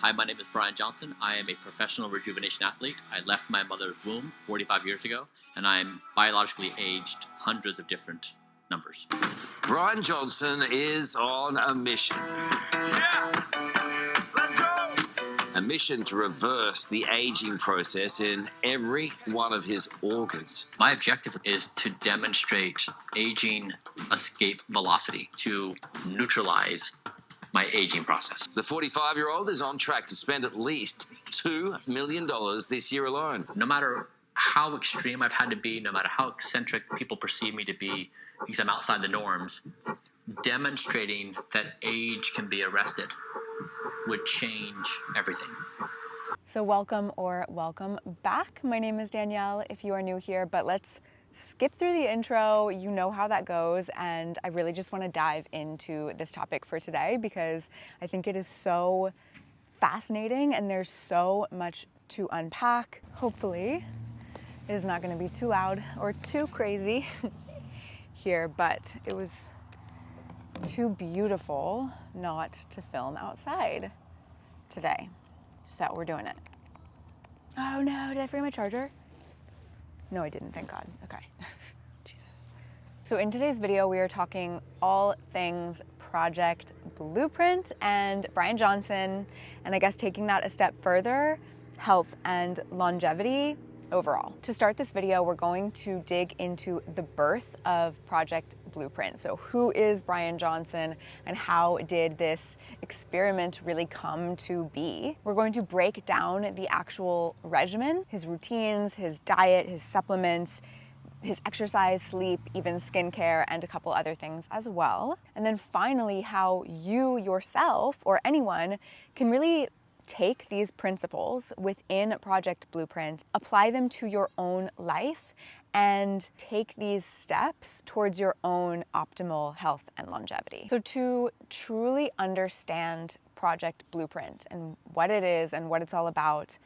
Hi, my name is Bryan Johnson. I am a professional rejuvenation athlete. I left my mother's womb 45 years ago, and I'm biologically aged hundreds of different numbers. Bryan Johnson is on a mission. Yeah! Let's go! A mission to reverse the aging process in every one of his organs. My objective is to demonstrate aging escape velocity, to neutralize my aging process. The 45-year-old is on track to spend at least $2 million this year alone. No matter how extreme I've had to be, no matter how eccentric people perceive me to be, because I'm outside the norms, demonstrating that age can be arrested would change everything. So welcome back. My name is Danielle if you are new here, but let's skip through the intro. You know how that goes, and I really just want to dive into this topic for today because I think it is so fascinating and there's so much to unpack. Hopefully it is not going to be too loud or too crazy here, but it was too beautiful not to film outside today, so we're doing it. Oh no, did I forget my charger? No, I didn't, thank God. Okay. Jesus. So in today's video, we are talking all things Project Blueprint and Bryan Johnson, and I guess taking that a step further, health and longevity overall. To start this video, we're going to dig into the birth of Project Blueprint. So who is Bryan Johnson and how did this experiment really come to be? We're going to break down the actual regimen, his routines, his diet, his supplements, his exercise, sleep, even skincare, and a couple other things as well. And then finally, how you yourself or anyone can really take these principles within Project Blueprint, apply them to your own life, and take these steps towards your own optimal health and longevity. So to truly understand Project Blueprint and what it is and what it's all about,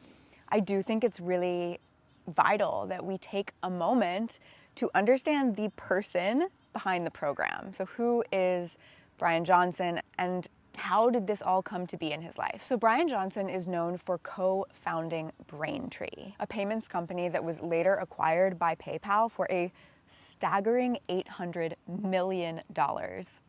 I do think it's really vital that we take a moment to understand the person behind the program. So who is Bryan Johnson and how did this all come to be in his life? So Bryan Johnson is known for co-founding Braintree, a payments company that was later acquired by PayPal for a staggering $800 million.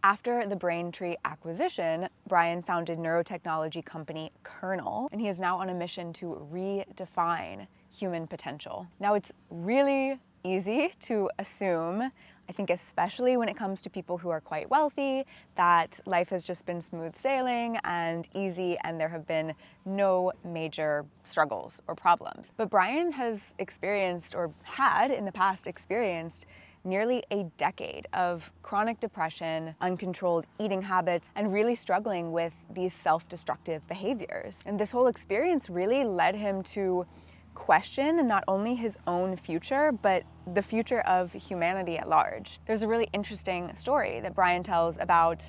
After the Braintree acquisition, Bryan founded neurotechnology company Kernel, and he is now on a mission to redefine human potential. Now, it's really easy to assume, I think especially when it comes to people who are quite wealthy, that life has just been smooth sailing and easy and there have been no major struggles or problems. But Bryan has experienced, or had in the past experienced, nearly a decade of chronic depression, uncontrolled eating habits, and really struggling with these self-destructive behaviors. And this whole experience really led him to question not only his own future, but the future of humanity at large. There's a really interesting story that Bryan tells about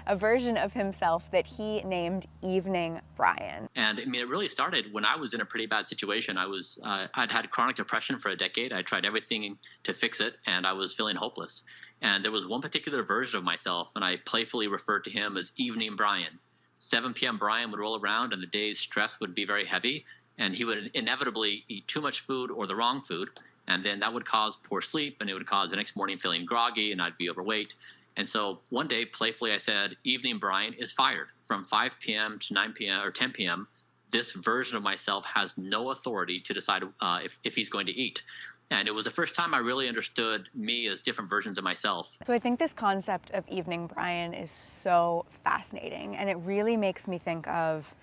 a version of himself that he named Evening Bryan. And I mean, it really started when I was in a pretty bad situation. I'd had chronic depression for a decade. I tried everything to fix it, and I was feeling hopeless. And there was one particular version of myself, and I playfully referred to him as Evening Bryan. 7 p.m. Bryan would roll around, and the day's stress would be very heavy, and he would inevitably eat too much food or the wrong food, and then that would cause poor sleep, and it would cause the next morning feeling groggy, and I'd be overweight. And so one day, playfully, I said, Evening Bryan is fired. From 5 p.m. to 9 p.m. or 10 p.m., this version of myself has no authority to decide if he's going to eat. And it was the first time I really understood me as different versions of myself. So I think this concept of Evening Bryan is so fascinating, and it really makes me think of,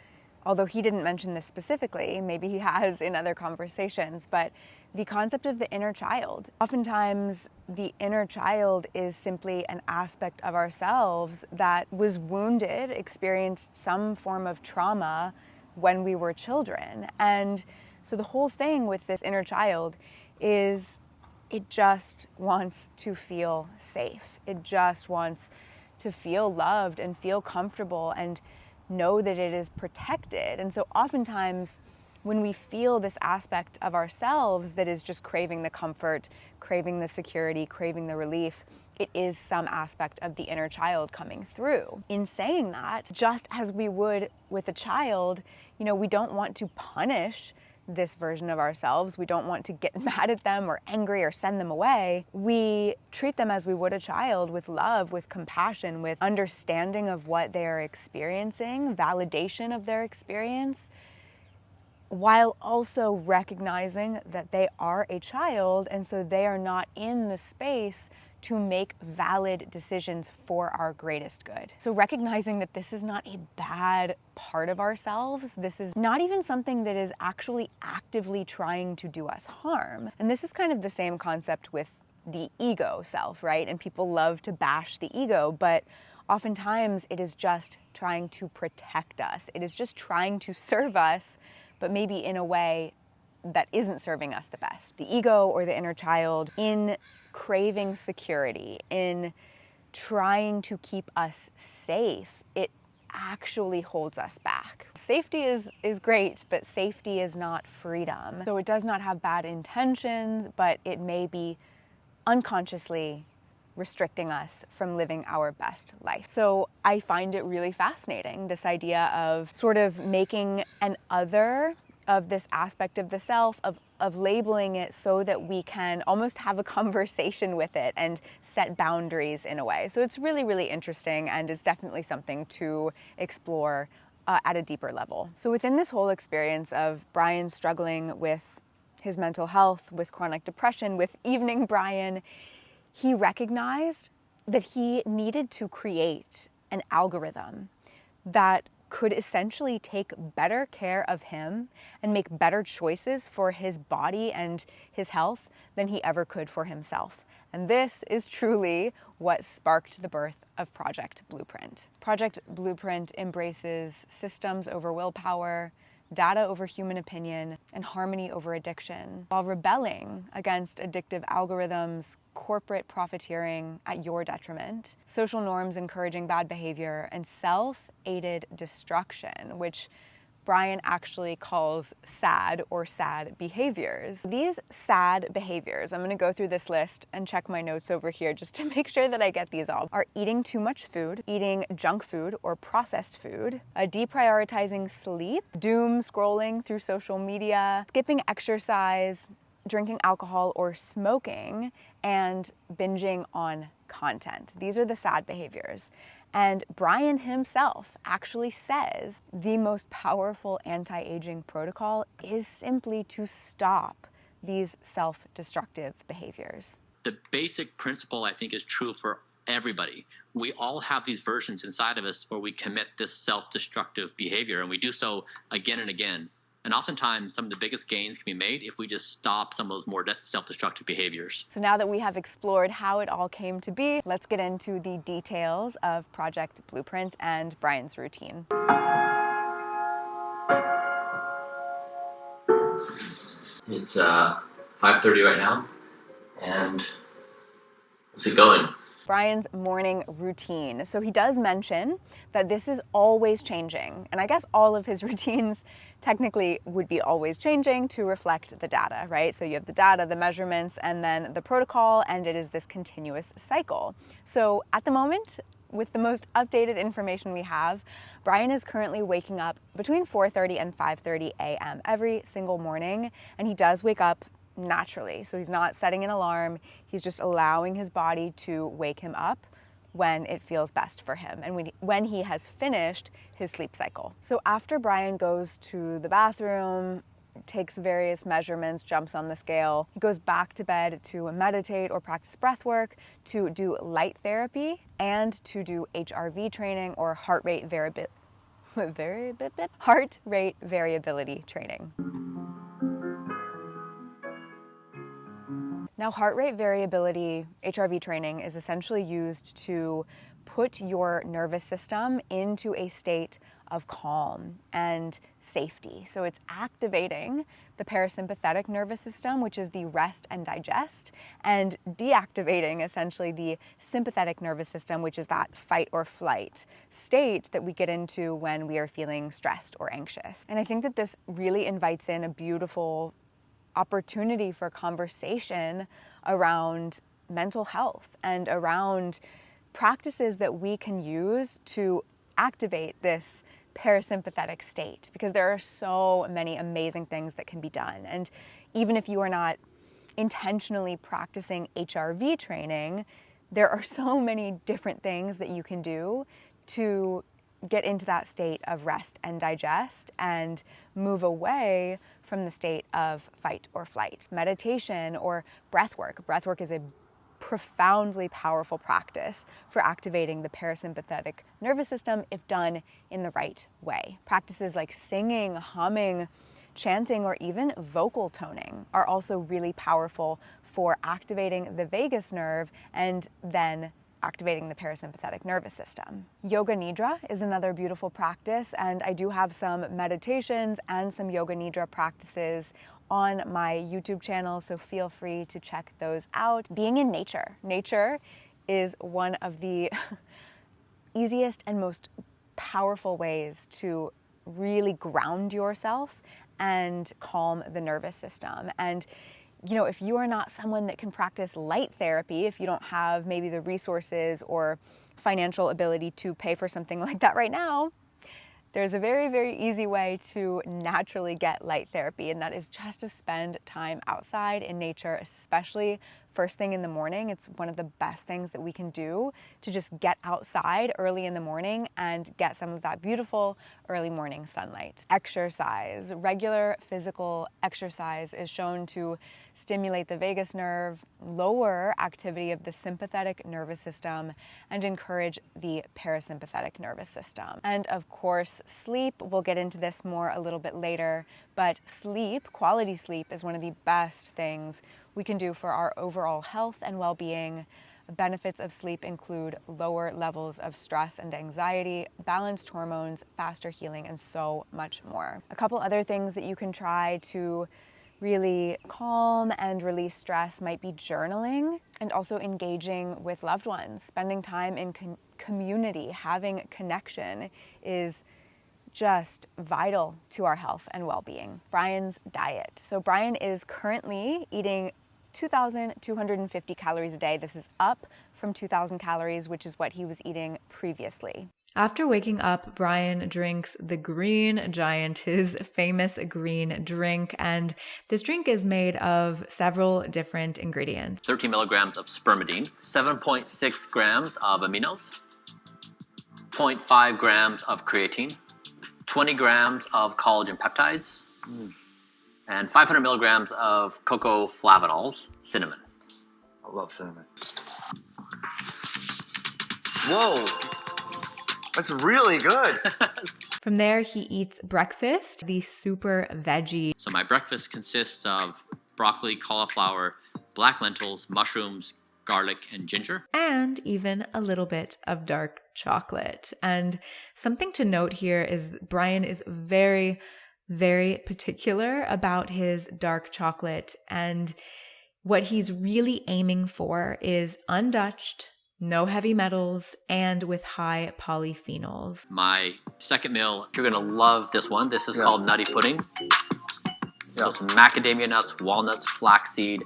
although he didn't mention this specifically, maybe he has in other conversations, but the concept of the inner child. Oftentimes, the inner child is simply an aspect of ourselves that was wounded, experienced some form of trauma when we were children. And so the whole thing with this inner child is it just wants to feel safe. It just wants to feel loved and feel comfortable and know that it is protected. And so oftentimes when we feel this aspect of ourselves that is just craving the comfort, craving the security, craving the relief, it is some aspect of the inner child coming through. In saying that, just as we would with a child, we don't want to punish this version of ourselves. We don't want to get mad at them or angry or send them away. We treat them as we would a child, with love, with compassion, with understanding of what they are experiencing, validation of their experience, while also recognizing that they are a child, and so they are not in the space to make valid decisions for our greatest good. So recognizing that this is not a bad part of ourselves, this is not even something that is actually actively trying to do us harm. And this is kind of the same concept with the ego self, right? And people love to bash the ego, but oftentimes it is just trying to protect us. It is just trying to serve us, but maybe in a way that isn't serving us the best. The ego, or the inner child, in craving security, in trying to keep us safe, it actually holds us back. Safety is great, but safety is not freedom. So it does not have bad intentions, but it may be unconsciously restricting us from living our best life. So I find it really fascinating, this idea of sort of making an other of this aspect of the self, of labeling it so that we can almost have a conversation with it and set boundaries in a way. So it's really, really interesting, and is definitely something to explore at a deeper level. So within this whole experience of Bryan struggling with his mental health, with chronic depression, with evening Bryan, he recognized that he needed to create an algorithm that could essentially take better care of him and make better choices for his body and his health than he ever could for himself. And this is truly what sparked the birth of Project Blueprint. Project Blueprint embraces systems over willpower, data over human opinion, and harmony over addiction, while rebelling against addictive algorithms, corporate profiteering at your detriment, social norms encouraging bad behavior, and self-aided destruction, which Bryan actually calls sad, or sad behaviors. These sad behaviors, I'm going to go through this list and check my notes over here just to make sure that I get these all, are eating too much food, eating junk food or processed food, deprioritizing sleep, doom scrolling through social media, skipping exercise, drinking alcohol or smoking, and binging on content. These are the sad behaviors. And Bryan himself actually says the most powerful anti-aging protocol is simply to stop these self-destructive behaviors. The basic principle, I think, is true for everybody. We all have these versions inside of us where we commit this self-destructive behavior, and we do so again and again. And oftentimes, some of the biggest gains can be made if we just stop some of those more self-destructive behaviors. So now that we have explored how it all came to be, let's get into the details of Project Blueprint and Bryan's routine. It's 5:30 right now, and let's get going. Bryan's morning routine. So he does mention that this is always changing. And I guess all of his routines technically would be always changing to reflect the data, right? So you have the data, the measurements, and then the protocol, and it is this continuous cycle. So at the moment, with the most updated information we have, Bryan is currently waking up between 4:30 and 5:30 a.m. every single morning, and he does wake up naturally. So he's not setting an alarm, he's just allowing his body to wake him up when it feels best for him and when he has finished his sleep cycle. So after Bryan goes to the bathroom, takes various measurements, jumps on the scale, he goes back to bed to meditate or practice breath work, to do light therapy, and to do HRV training, or heart rate variability training. Now, heart rate variability, HRV training, is essentially used to put your nervous system into a state of calm and safety. So it's activating the parasympathetic nervous system, which is the rest and digest, and deactivating essentially the sympathetic nervous system, which is that fight or flight state that we get into when we are feeling stressed or anxious. And I think that this really invites in a beautiful opportunity for conversation around mental health and around practices that we can use to activate this parasympathetic state, because there are so many amazing things that can be done. And even if you are not intentionally practicing HRV training, there are so many different things that you can do to get into that state of rest and digest and move away from the state of fight or flight. Meditation or breath work. Breath work is a profoundly powerful practice for activating the parasympathetic nervous system if done in the right way. Practices like singing, humming, chanting, or even vocal toning are also really powerful for activating the vagus nerve and then activating the parasympathetic nervous system. Yoga Nidra is another beautiful practice, and I do have some meditations and some Yoga Nidra practices on my YouTube channel, so feel free to check those out. Being in nature. Nature is one of the easiest and most powerful ways to really ground yourself and calm the nervous system. And you know, if you are not someone that can practice light therapy, if you don't have maybe the resources or financial ability to pay for something like that right now, there's a very, very easy way to naturally get light therapy, and that is just to spend time outside in nature, especially first thing in the morning. It's one of the best things that we can do to just get outside early in the morning and get some of that beautiful early morning sunlight. Exercise. Regular physical exercise is shown to stimulate the vagus nerve, lower activity of the sympathetic nervous system, and encourage the parasympathetic nervous system. And of course, sleep. We'll get into this more a little bit later, but sleep, quality sleep, is one of the best things we can do for our overall health and well-being. Benefits of sleep include lower levels of stress and anxiety, balanced hormones, faster healing, and so much more. A couple other things that you can try to really calm and release stress might be journaling and also engaging with loved ones. Spending time in community, having connection is just vital to our health and well-being. Bryan's diet. So Bryan is currently eating 2,250 calories a day. This is up from 2,000 calories, which is what he was eating previously. After waking up, Bryan drinks the Green Giant, his famous green drink, and this drink is made of several different ingredients. 13 milligrams of spermidine, 7.6 grams of aminos, 0.5 grams of creatine, 20 grams of collagen peptides, and 500 milligrams of cocoa flavanols, cinnamon. I love cinnamon. Whoa, that's really good. From there, he eats breakfast, the super veggie. So my breakfast consists of broccoli, cauliflower, black lentils, mushrooms, garlic, and ginger. And even a little bit of dark chocolate. And something to note here is Bryan is very, very particular about his dark chocolate. And what he's really aiming for is untouched, no heavy metals, and with high polyphenols. My second meal, you're going to love this one. This is called Nutty Pudding. So some macadamia nuts, walnuts, flaxseed,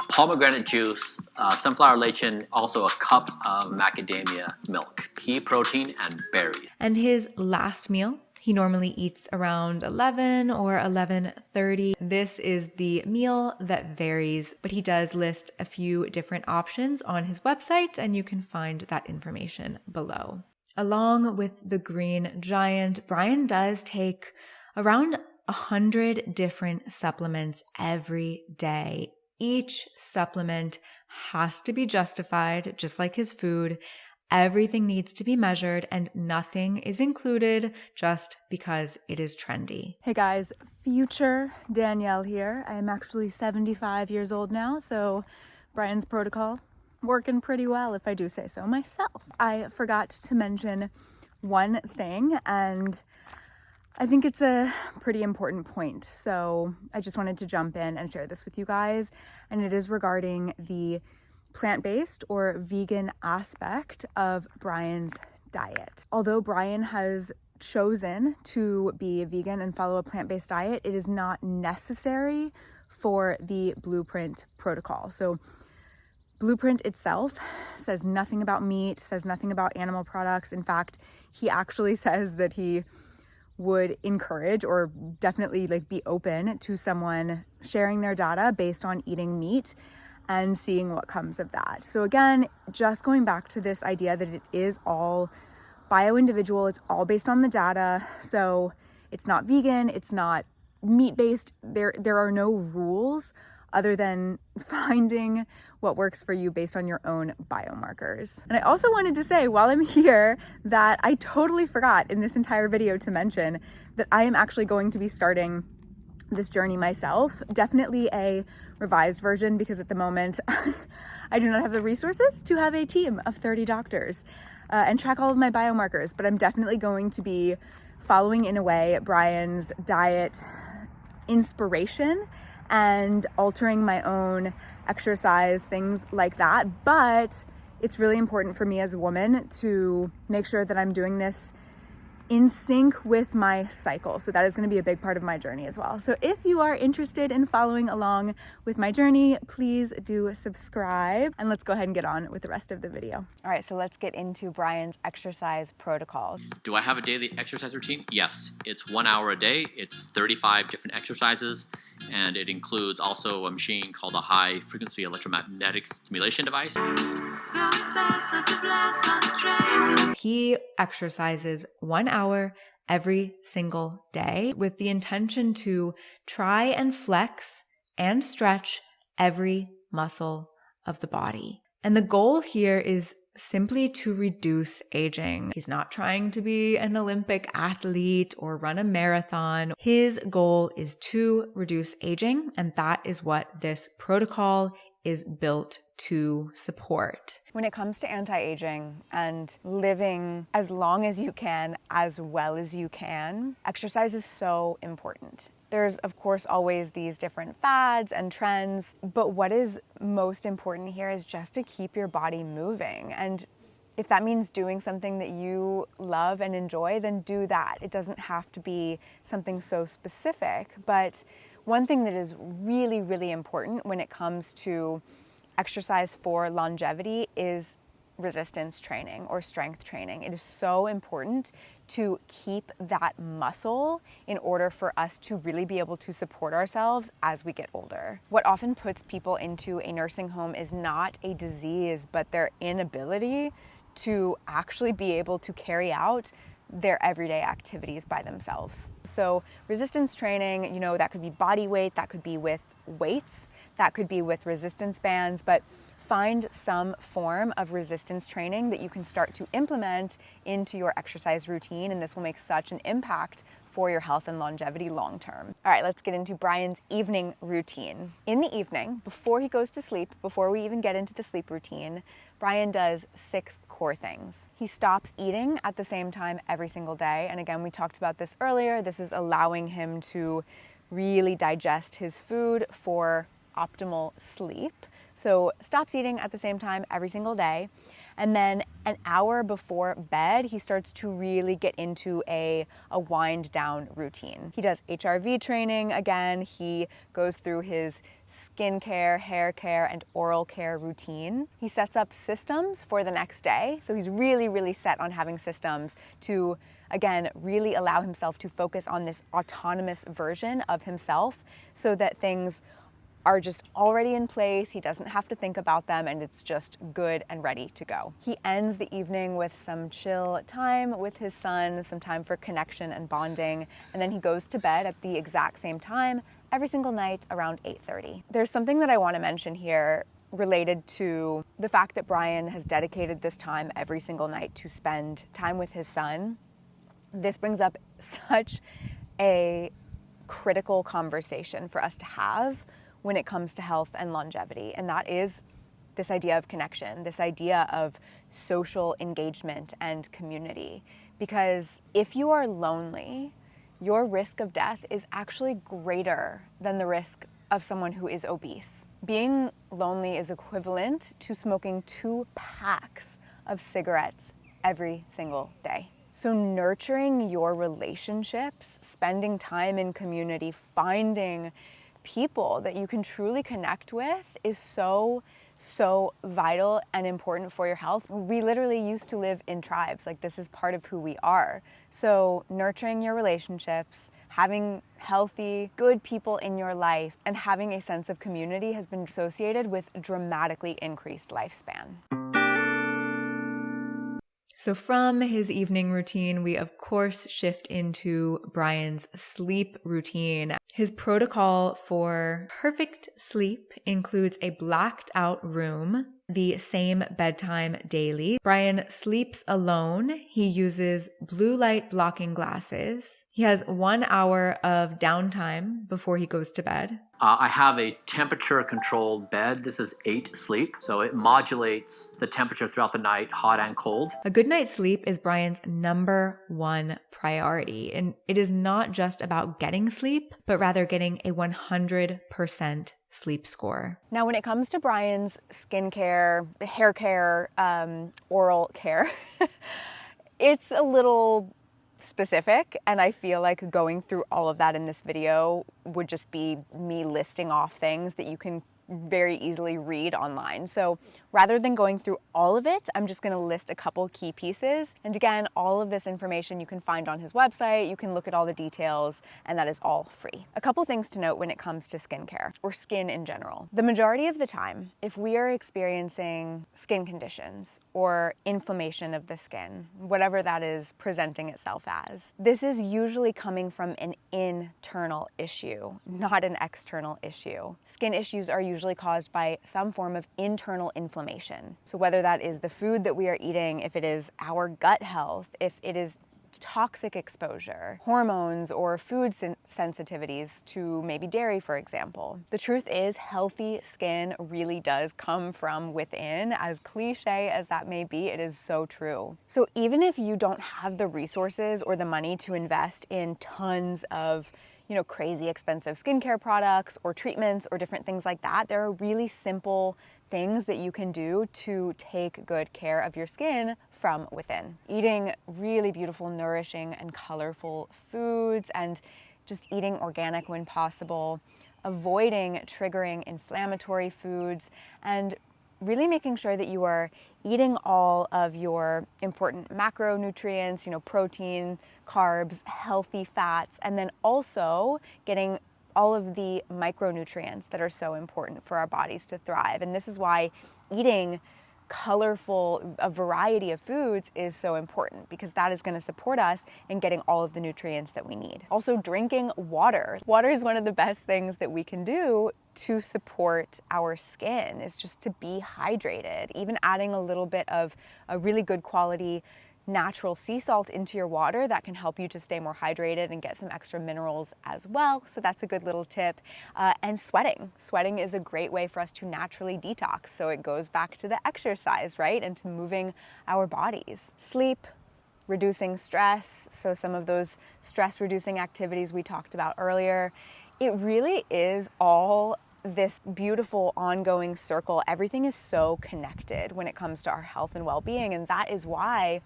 pomegranate juice, sunflower lecithin, also a cup of macadamia milk, pea protein, and berries. And his last meal, he normally eats around 11 or 11:30. This is the meal that varies, but he does list a few different options on his website, and you can find that information below. Along with the Green Giant, Bryan does take around 100 different supplements every day. Each supplement has to be justified, just like his food. Everything needs to be measured, and nothing is included just because it is trendy. Hey guys, future Danielle here. I am actually 75 years old now, so Bryan's protocol working pretty well, if I do say so myself. I forgot to mention one thing, and I think it's a pretty important point. So I just wanted to jump in and share this with you guys, and it is regarding the plant-based or vegan aspect of Bryan's diet. Although Bryan has chosen to be vegan and follow a plant-based diet, it is not necessary for the Blueprint protocol. So Blueprint itself says nothing about meat, says nothing about animal products. In fact, he actually says that he would encourage or definitely like be open to someone sharing their data based on eating meat and seeing what comes of that. So again, just going back to this idea that it is all bio-individual, it's all based on the data. So it's not vegan, it's not meat-based. There are no rules other than finding what works for you based on your own biomarkers. And I also wanted to say while I'm here that I totally forgot in this entire video to mention that I am actually going to be starting this journey myself. Definitely a revised version, because at the moment I do not have the resources to have a team of 30 doctors and track all of my biomarkers, but I'm definitely going to be following in a way Bryan's diet inspiration and altering my own exercise, things like that. But it's really important for me as a woman to make sure that I'm doing this in sync with my cycle. So that is going to be a big part of my journey as well. So if you are interested in following along with my journey, please do subscribe, and let's go ahead and get on with the rest of the video. All right, so let's get into Bryan's exercise protocol. Do I have a daily exercise routine? Yes. It's 1 hour a day. It's 35 different exercises. And it includes also a machine called a high frequency electromagnetic stimulation device. He exercises 1 hour every single day with the intention to try and flex and stretch every muscle of the body. And the goal here is simply to reduce aging. He's not trying to be an Olympic athlete or run a marathon. His goal is to reduce aging, and that is what this protocol is built to support. When it comes to anti-aging and living as long as you can, as well as you can, exercise is so important. There's, of course, always these different fads and trends, but what is most important here is just to keep your body moving. And if that means doing something that you love and enjoy, then do that. It doesn't have to be something so specific, but one thing that is really, really important when it comes to exercise for longevity is resistance training or strength training. It is so important to keep that muscle in order for us to really be able to support ourselves as we get older. What often puts people into a nursing home is not a disease, but their inability to actually be able to carry out their everyday activities by themselves. So resistance training, you know, that could be body weight, that could be with weights, that could be with resistance bands, but find some form of resistance training that you can start to implement into your exercise routine, and this will make such an impact for your health and longevity long term. All right, let's get into Bryan's evening routine. In the evening, before he goes to sleep, before we even get into the sleep routine, Bryan does 6 core things. He stops eating at the same time every single day. And again, we talked about this earlier. This is allowing him to really digest his food for optimal sleep. So stops eating at the same time every single day. And then an hour before bed, he starts to really get into a wind down routine. He does HRV training again. He goes through his skincare, hair care, and oral care routine. He sets up systems for the next day. So he's really, really set on having systems to, again, really allow himself to focus on this autonomous version of himself so that things are just already in place. He doesn't have to think about them, and it's just good and ready to go. He ends the evening with some chill time with his son, some time for connection and bonding, and then he goes to bed at the exact same time every single night around 8:30. There's something that I want to mention here related to the fact that Bryan has dedicated this time every single night to spend time with his son. This brings up such a critical conversation for us to have when it comes to health and longevity. And that is this idea of connection, this idea of social engagement and community. Because if you are lonely, your risk of death is actually greater than the risk of someone who is obese. Being lonely is equivalent to smoking 2 packs of cigarettes every single day. So nurturing your relationships, spending time in community, finding people that you can truly connect with is so, so vital and important for your health. We literally used to live in tribes. Like, this is part of who we are. So nurturing your relationships, having healthy, good people in your life, and having a sense of community has been associated with dramatically increased lifespan. So from his evening routine, we of course shift into Bryan's sleep routine. His protocol for perfect sleep includes a blacked out room, the same bedtime daily. Bryan sleeps alone. He uses blue light blocking glasses. He has 1 hour of downtime before he goes to bed. I have a temperature controlled bed. This is 8 sleep. So it modulates the temperature throughout the night, hot and cold. A good night's sleep is Bryan's number one priority. And it is not just about getting sleep, but rather getting a 100% sleep score. Now, when it comes to Bryan's skincare, hair care, oral care, it's a little specific, and I feel like going through all of that in this video would just be me listing off things that you can very easily read online. So rather than going through all of it, I'm just gonna list a couple key pieces. And again, all of this information you can find on his website. You can look at all the details, and that is all free. A couple things to note when it comes to skincare, or skin in general. The majority of the time, if we are experiencing skin conditions or inflammation of the skin, whatever that is presenting itself as, this is usually coming from an internal issue, not an external issue. Skin issues are usually caused by some form of internal inflammation. So whether that is the food that we are eating, if it is our gut health, if it is toxic exposure, hormones, or food sensitivities to maybe dairy, for example. The truth is, healthy skin really does come from within. As cliche as that may be, it is so true. So even if you don't have the resources or the money to invest in tons of crazy expensive skincare products or treatments or different things like that, there are really simple things that you can do to take good care of your skin from within. Eating really beautiful, nourishing, and colorful foods, and just eating organic when possible, avoiding triggering inflammatory foods, and really making sure that you are eating all of your important macronutrients, protein, carbs, healthy fats, and then also getting all of the micronutrients that are so important for our bodies to thrive. And this is why eating a variety of foods is so important, because that is going to support us in getting all of the nutrients that we need. Also, drinking water. Water is one of the best things that we can do to support our skin, is just to be hydrated. Even adding a little bit of a really good quality natural sea salt into your water, that can help you to stay more hydrated and get some extra minerals as well. So that's a good little tip. And sweating. Sweating is a great way for us to naturally detox. So it goes back to the exercise, right? And to moving our bodies. Sleep, reducing stress. So some of those stress reducing activities we talked about earlier. It really is all this beautiful ongoing circle. Everything is so connected when it comes to our health and well-being. And that is why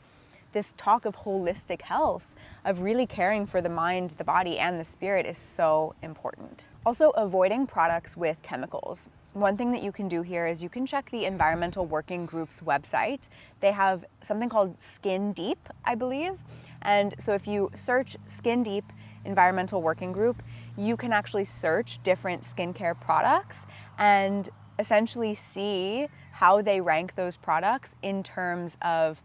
this talk of holistic health, of really caring for the mind, the body, and the spirit is so important. Also, avoiding products with chemicals. One thing that you can do here is you can check the Environmental Working Group's website. They have something called Skin Deep, I believe. And so if you search Skin Deep Environmental Working Group, you can actually search different skincare products and essentially see how they rank those products in terms of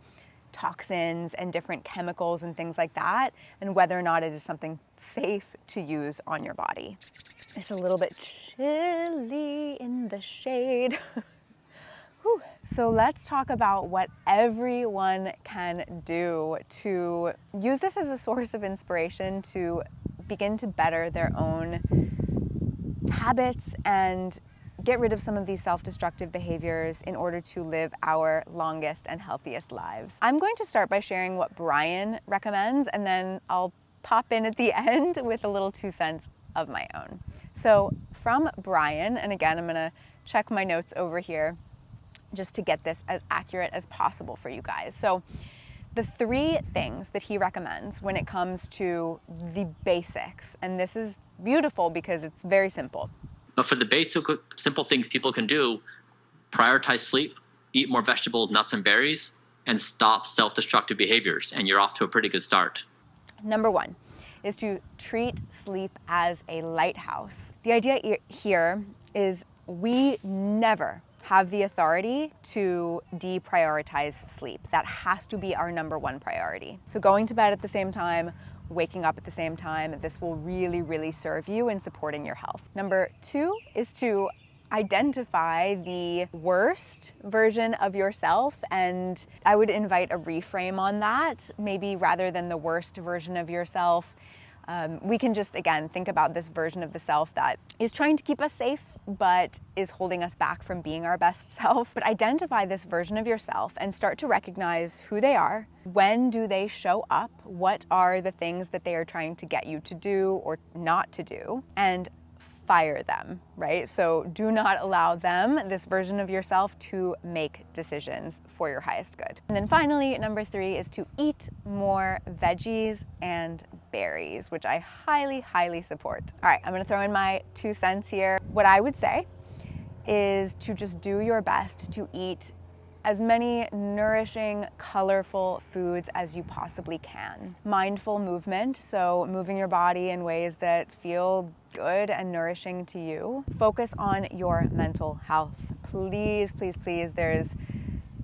toxins and different chemicals and things like that, and whether or not it is something safe to use on your body. It's a little bit chilly in the shade. Whew. So let's talk about what everyone can do to use this as a source of inspiration to begin to better their own habits and get rid of some of these self-destructive behaviors in order to live our longest and healthiest lives. I'm going to start by sharing what Bryan recommends, and then I'll pop in at the end with a little 2 cents of my own. So from Bryan, and again, I'm gonna check my notes over here just to get this as accurate as possible for you guys. So the 3 things that he recommends when it comes to the basics, and this is beautiful because it's very simple. But for the basic, simple things people can do, prioritize sleep, eat more vegetables, nuts, and berries, and stop self-destructive behaviors, and you're off to a pretty good start. Number 1 is to treat sleep as a lighthouse. The idea here is we never have the authority to deprioritize sleep. That has to be our number 1 priority. So going to bed at the same time, waking up at the same time, this will really, really serve you in supporting your health. Number 2 is to identify the worst version of yourself, and I would invite a reframe on that. Maybe rather than the worst version of yourself, we can just, again, think about this version of the self that is trying to keep us safe but is holding us back from being our best self. But identify this version of yourself and start to recognize who they are. When do they show up? What are the things that they are trying to get you to do or not to do? And fire them, right? So do not allow them, this version of yourself, to make decisions for your highest good. And then finally, number 3 is to eat more veggies and berries, which I highly, highly support. All right, I'm gonna throw in my 2 cents here. What I would say is to just do your best to eat as many nourishing, colorful foods as you possibly can. Mindful movement, so moving your body in ways that feel good and nourishing to you. Focus on your mental health. Please, please, please, there's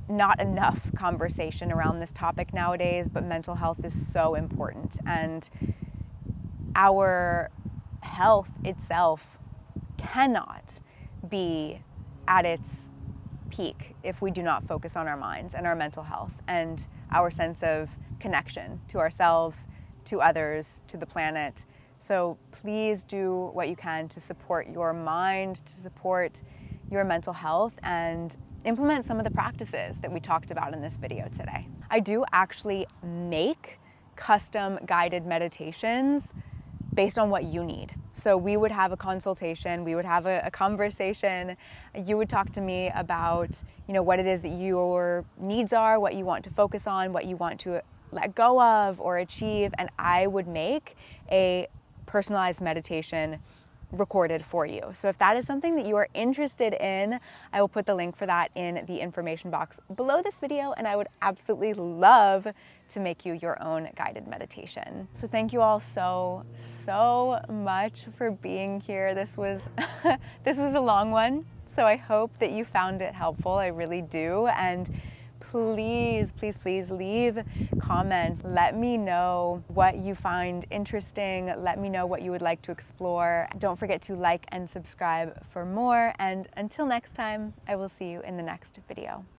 not enough conversation around this topic nowadays, but mental health is so important. And our health itself cannot be at its peak if we do not focus on our minds and our mental health and our sense of connection to ourselves, to others, to the planet. So please do what you can to support your mind, to support your mental health, and implement some of the practices that we talked about in this video today. I do actually make custom guided meditations based on what you need. So we would have a consultation, we would have a conversation, you would talk to me about, what it is that your needs are, what you want to focus on, what you want to let go of or achieve, and I would make a personalized meditation recorded for you. So if that is something that you are interested in, I will put the link for that in the information box below this video, and I would absolutely love to make you your own guided meditation. So thank you all so, so much for being here. This was this was a long one, so I hope that you found it helpful. I really do. And please, please, please leave comments. Let me know what you find interesting. Let me know what you would like to explore. Don't forget to like and subscribe for more. And until next time, I will see you in the next video.